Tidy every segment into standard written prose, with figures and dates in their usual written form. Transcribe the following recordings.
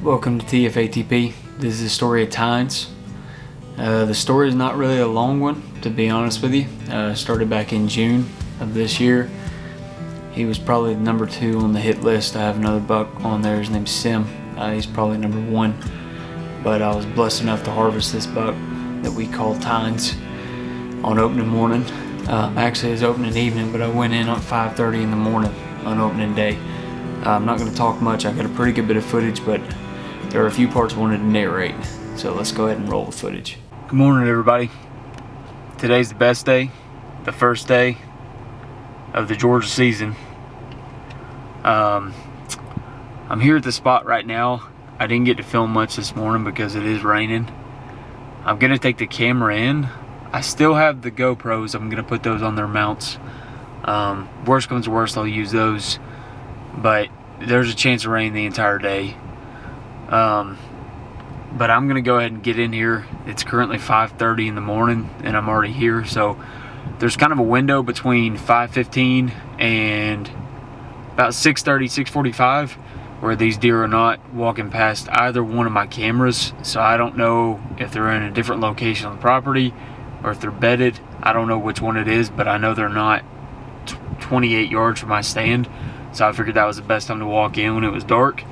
Welcome to TFATP. This is the story of Tynes. The story is not really a long one, to be honest with you. Started back in June of this year. He was probably number 2 on the hit list. I have another buck on there. His name's Sim. He's probably number 1. But I was blessed enough to harvest this buck that we call Tynes on opening morning. Actually, it was opening evening, but I went in at 5:30 in the morning on opening day. I'm not going to talk much. I got a pretty good bit of footage, but there are a few parts I wanted to narrate. So let's go ahead and roll the footage. Good morning, everybody. Today's the best day, the first day of the Georgia season. I'm here at the spot right now. I didn't get to film much this morning because it is raining. I'm going to take the camera in. I still have the GoPros. I'm going to put those on their mounts. Worst comes to worst, I'll use those. But there's a chance of rain the entire day. But I'm going to go ahead and get in here. It's currently 5:30 in the morning and I'm already here. So there's kind of a window between 5:15 and about 6:30, 6:45 where these deer are not walking past either one of my cameras. So I don't know if they're in a different location on the property or if they're bedded. I don't know which one it is, but I know they're not 28 yards from my stand. So I figured that was the best time to walk in when it was dark.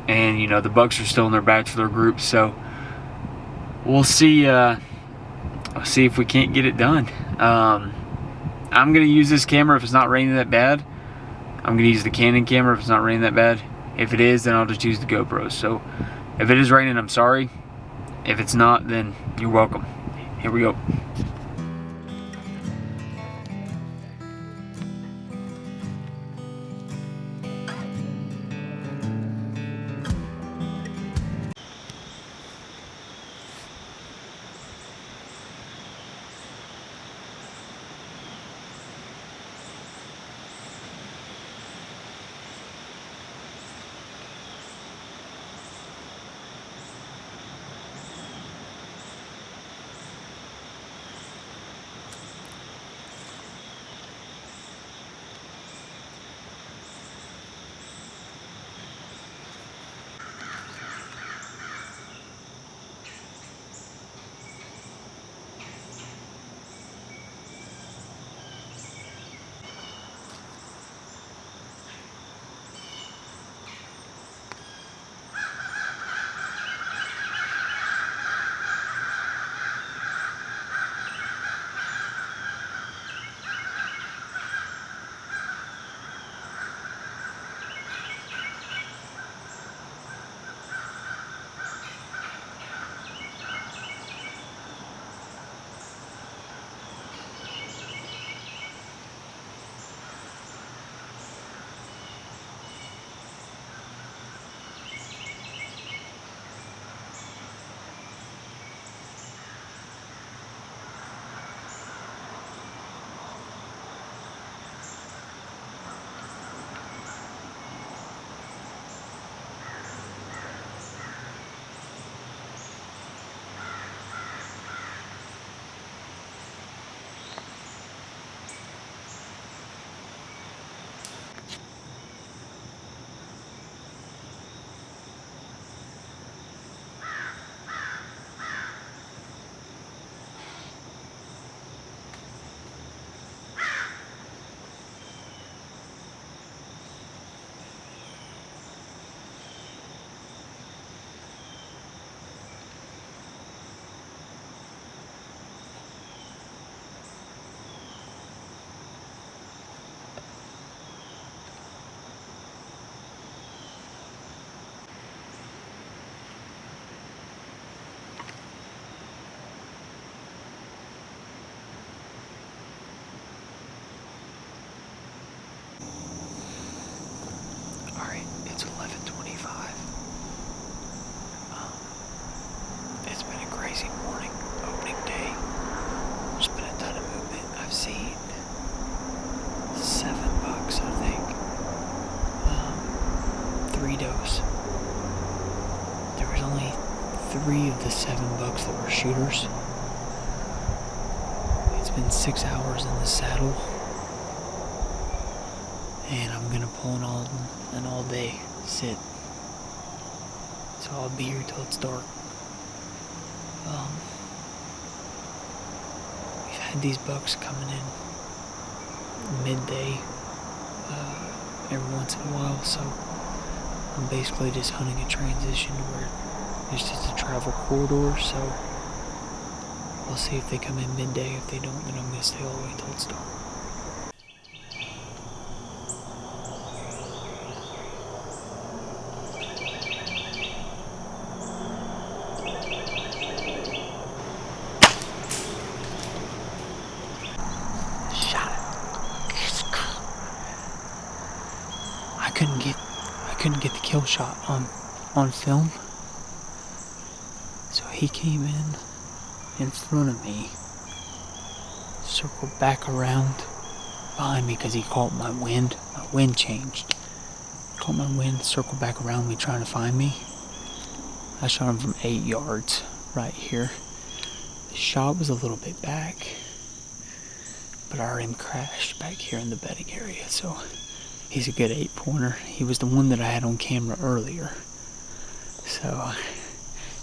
And you know, the bucks are still in their bachelor group, so we'll see. I'll see if we can't get it done. I'm gonna use this camera if it's not raining that bad. I'm gonna use the Canon camera if it's not raining that bad. If it is, then I'll just use the GoPro. So if it is raining, I'm sorry. If it's not, then you're welcome. Here we go. It's 11:25. It's been a crazy morning, opening day. There's been a ton of movement. I've seen 7 bucks, I think. 3 does. There was only 3 of the 7 bucks that were shooters. It's been 6 hours in the saddle. And I'm gonna pull an all day. is it. So I'll be here till it's dark. We've had these bucks coming in midday every once in a while, so I'm basically just hunting a transition to where it's just a travel corridor, so I'll see if they come in midday. If they don't, then I'm going to stay all the way till it's dark. I couldn't get the kill shot on film. So he came in front of me, circled back around behind me because he caught my wind. My wind changed. Caught my wind, circled back around me trying to find me. I shot him from 8 yards right here. The shot was a little bit back, but I heard him crash back here in the bedding area, so he's a good 8-pointer. He was the one that I had on camera earlier. So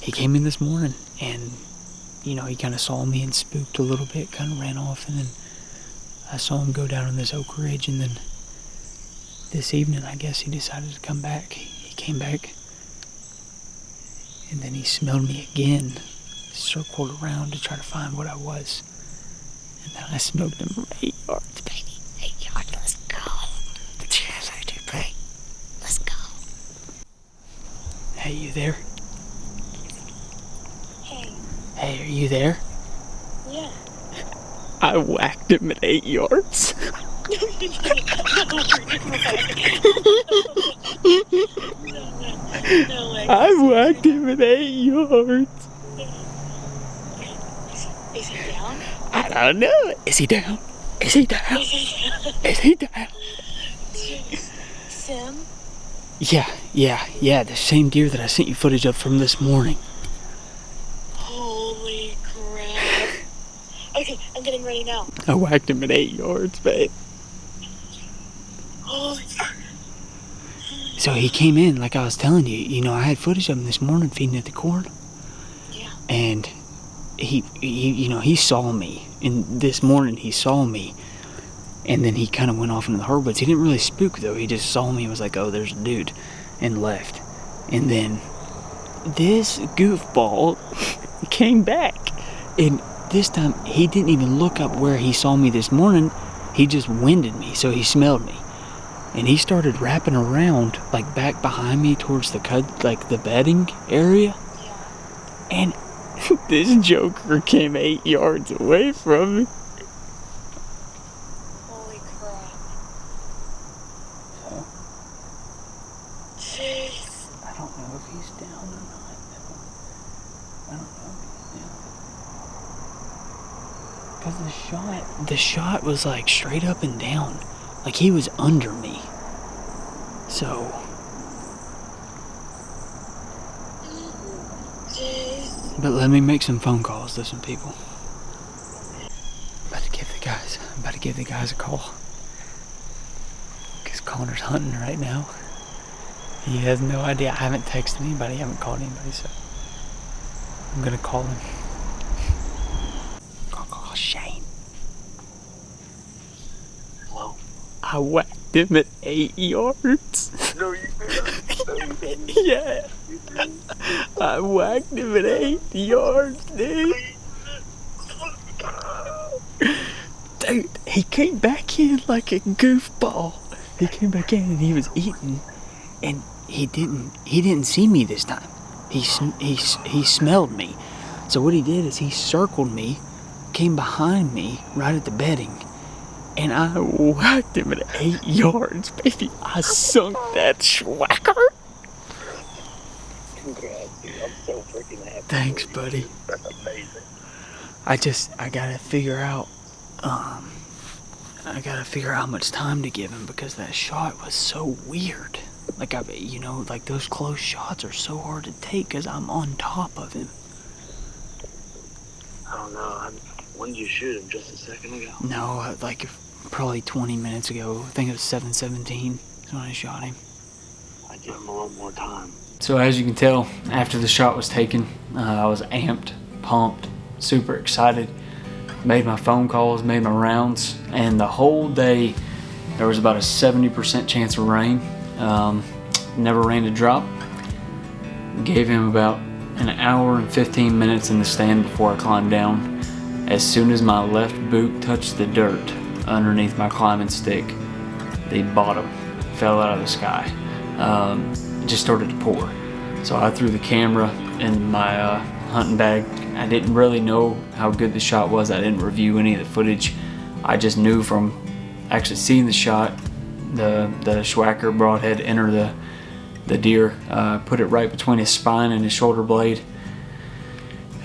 he came in this morning and, you know, he kind of saw me and spooked a little bit, kind of ran off, and then I saw him go down on this oak ridge, and then this evening I guess he decided to come back. He came back and then he smelled me again, circled around to try to find what I was, and then I smoked him from 8 yards, baby. 8 yards, let's go. Let's go. Hey, you there? Hey. Hey, are you there? Yeah. I whacked him at 8 yards. No way. I whacked him at 8 yards. Is he down? I don't know. Is he down? Is he down? Is he down? Sim? Yeah, the same deer that I sent you footage of from this morning. Holy crap. Okay, I'm getting ready now. I whacked him at 8 yards, babe. Holy crap. So he came in, like I was telling you. You know, I had footage of him this morning feeding at the corn. Yeah. And he saw me. And this morning he saw me. And then he kind of went off into the hardwoods. He didn't really spook, though. He just saw me and was like, oh, there's a dude, and left. And then this goofball came back. And this time, he didn't even look up where he saw me this morning. He just winded me, so he smelled me. And he started wrapping around, like, back behind me towards the bedding area. Yeah. And this joker came 8 yards away from me. Holy crap. So, Jeez. I don't know if he's down or not. I don't know if he's down. Because the shot was like straight up and down. Like he was under me. So. Jeez. But let me make some phone calls to some people. I'm about to give the guys a call. Because Connor's hunting right now. He has no idea. I haven't texted anybody. I haven't called anybody, so I'm gonna call him. Call Shane. Hello? I whacked him at 8 yards. No, you didn't. Yeah. I whacked him at 8 yards, dude. Dude, he came back in like a goofball. He came back in and he was eating, and he didn't see me this time. He smelled me. So what he did is he circled me, came behind me right at the bedding, and I whacked him at 8 yards, baby. I sunk that schwacker. Congrats, dude. I'm so freaking happy. Thanks, buddy. That's amazing. I gotta figure out how much time to give him, because that shot was so weird. Like, like those close shots are so hard to take because I'm on top of him. I don't know. When did you shoot him? Just a second ago? No, like probably 20 minutes ago. I think it was 7:17 is when I shot him. I'd give him a little more time. So as you can tell, after the shot was taken, I was amped, pumped, super excited. Made my phone calls, made my rounds, and the whole day there was about a 70% chance of rain. Never rained a drop. Gave him about an hour and 15 minutes in the stand before I climbed down. As soon as my left boot touched the dirt underneath my climbing stick, the bottom fell out of the sky. It just started to pour. So I threw the camera in my hunting bag. I didn't really know how good the shot was. I didn't review any of the footage. I just knew from actually seeing the shot, the Schwacker broadhead enter the deer, put it right between his spine and his shoulder blade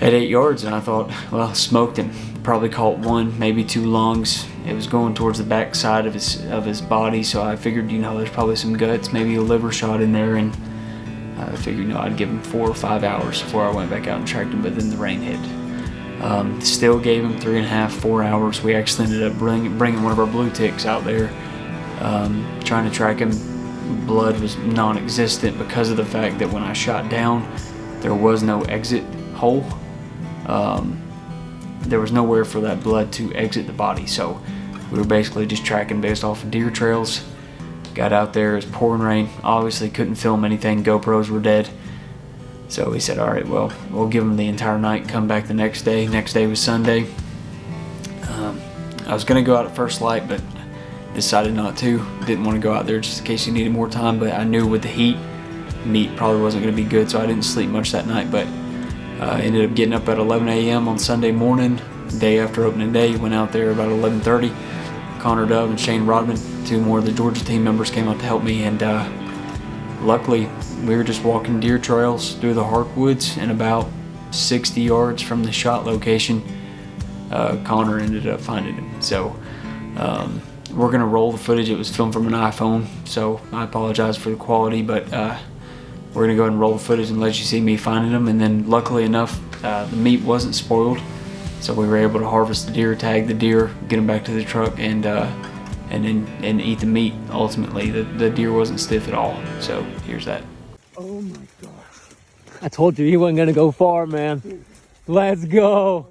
at 8 yards, and I thought, well, smoked him. Probably caught one, maybe two lungs. It was going towards the back side of his body, so I figured, there's probably some guts, maybe a liver shot in there, and I figured, I'd give him 4 or 5 hours before I went back out and tracked him, but then the rain hit. Still gave him 3.5, 4 hours. We actually ended up bringing one of our blue ticks out there, trying to track him. Blood was non-existent because of the fact that when I shot down, there was no exit hole. There was nowhere for that blood to exit the body, so we were basically just tracking based off of deer trails. Got out there, it was pouring rain, obviously couldn't film anything, GoPros were dead. So we said, alright, well, we'll give him the entire night, come back the next day. Next day was Sunday. I was going to go out at first light, but decided not to. Didn't want to go out there just in case he needed more time, but I knew with the heat, meat probably wasn't going to be good, so I didn't sleep much that night, but ended up getting up at 11 a.m. on Sunday morning, day after opening day. Went out there about 11:30. Connor Dove and Shane Rodman, 2 more of the Georgia team members, came out to help me, and luckily we were just walking deer trails through the hardwoods, and about 60 yards from the shot location, Connor ended up finding him. So we're gonna roll the footage. It was filmed from an iPhone, so I apologize for the quality, but we're gonna go ahead and roll the footage and let you see me finding him. And then luckily enough, the meat wasn't spoiled, so we were able to harvest the deer, tag the deer, get him back to the truck, and eat the meat. Ultimately, the deer wasn't stiff at all. So here's that. Oh my gosh. I told you he wasn't gonna go far, man. Let's go.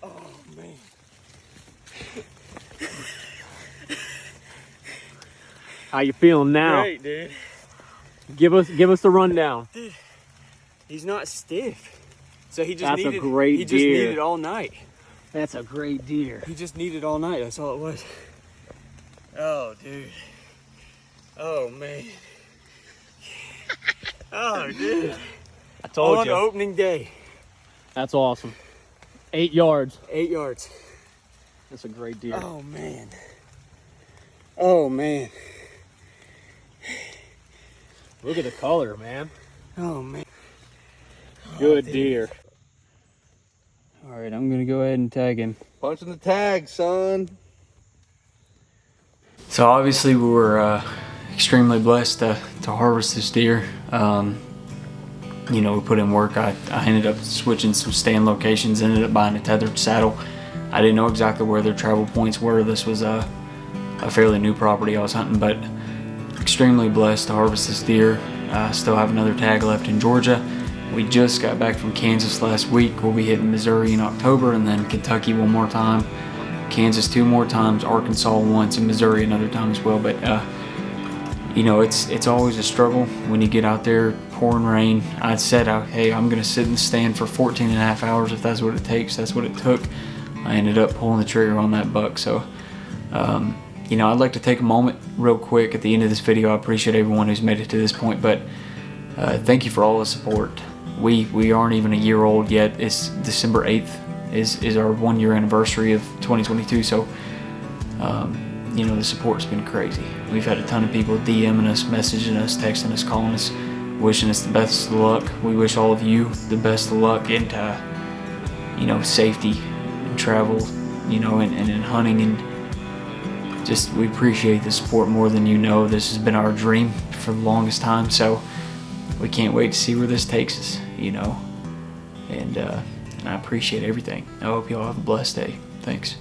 Oh man. How you feeling now? Great, dude. Give us the rundown. Dude, he's not stiff. So he just That's needed, a great he just deer. needed all night. That's a great deer. He just needed all night, that's all it was. Oh, dude. Oh, man. Oh, dude. I told on you. opening day. That's awesome. 8 yards. 8 yards. That's a great deer. Oh, man. Oh, man. Look at the color, man. Oh, man. Good deer. All right, I'm gonna go ahead and tag him. Punching the tag, son. So obviously we were extremely blessed to harvest this deer. We put in work. I ended up switching some stand locations, ended up buying a Tethrd Saddle. I didn't know exactly where their travel points were. This was a fairly new property I was hunting, but extremely blessed to harvest this deer. I still have another tag left in Georgia. We just got back from Kansas last week. We'll be hitting Missouri in October, and then Kentucky one more time, Kansas 2 more times, Arkansas once, and Missouri another time as well. But it's always a struggle when you get out there, pouring rain. I said, hey, I'm gonna sit in the stand for 14.5 hours if that's what it takes. That's what it took. I ended up pulling the trigger on that buck. So I'd like to take a moment real quick at the end of this video. I appreciate everyone who's made it to this point, but thank you for all the support. We aren't even a year old yet. It's December 8th is our 1 year anniversary of 2022. So the support's been crazy. We've had a ton of people DMing us, messaging us, texting us, calling us, wishing us the best of luck. We wish all of you the best of luck and safety and travel, and in hunting, and just we appreciate the support more than you know. This has been our dream for the longest time, so we can't wait to see where this takes us, and I appreciate everything. I hope y'all have a blessed day. Thanks.